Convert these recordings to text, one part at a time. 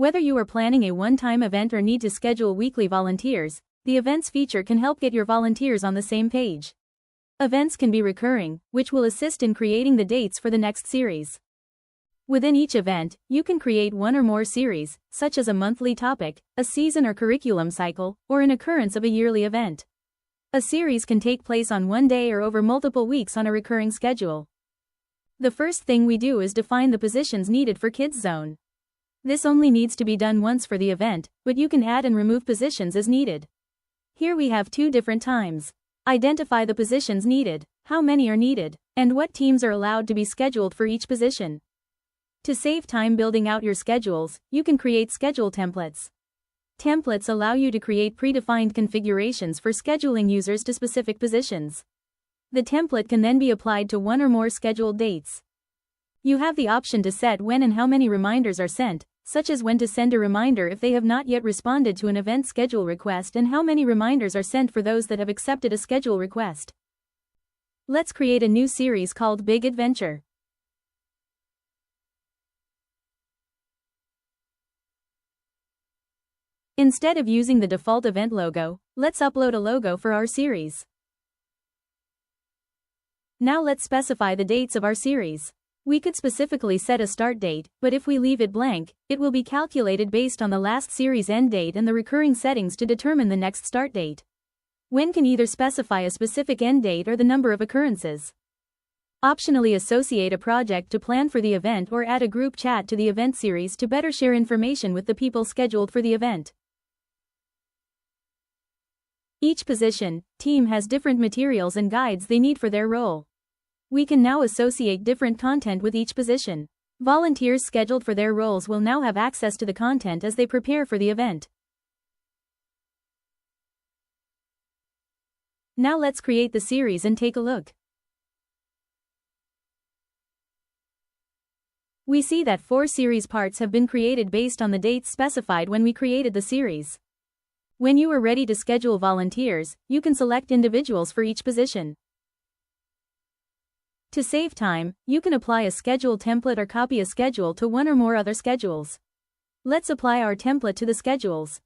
Whether you are planning a one-time event or need to schedule weekly volunteers, the Events feature can help get your volunteers on the same page. Events can be recurring, which will assist in creating the dates for the next series. Within each event, you can create one or more series, such as a monthly topic, a season or curriculum cycle, or an occurrence of a yearly event. A series can take place on one day or over multiple weeks on a recurring schedule. The first thing we do is define the positions needed for Kids Zone. This only needs to be done once for the event, but you can add and remove positions as needed. Here we have two different times. Identify the positions needed, how many are needed, and what teams are allowed to be scheduled for each position. To save time building out your schedules, you can create schedule templates. Templates allow you to create predefined configurations for scheduling users to specific positions. The template can then be applied to one or more scheduled dates. You have the option to set when and how many reminders are sent, such as when to send a reminder if they have not yet responded to an event schedule request and how many reminders are sent for those that have accepted a schedule request. Let's create a new series called Big Adventure. Instead of using the default event logo, let's upload a logo for our series. Now let's specify the dates of our series. We could specifically set a start date, but if we leave it blank, it will be calculated based on the last series end date and the recurring settings to determine the next start date. When can either specify a specific end date or the number of occurrences. Optionally associate a project to plan for the event or add a group chat to the event series to better share information with the people scheduled for the event. Each position, team has different materials and guides they need for their role. We can now associate different content with each position. Volunteers scheduled for their roles will now have access to the content as they prepare for the event. Now let's create the series and take a look. We see that 4 series parts have been created based on the dates specified when we created the series. When you are ready to schedule volunteers, you can select individuals for each position. To save time, you can apply a schedule template or copy a schedule to one or more other schedules. Let's apply our template to the schedules.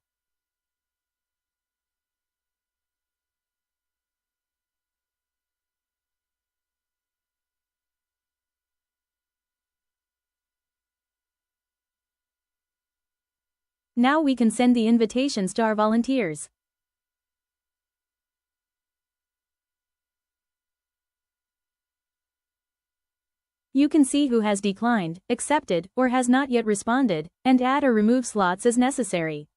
Now we can send the invitations to our volunteers. You can see who has declined, accepted, or has not yet responded, and add or remove slots as necessary.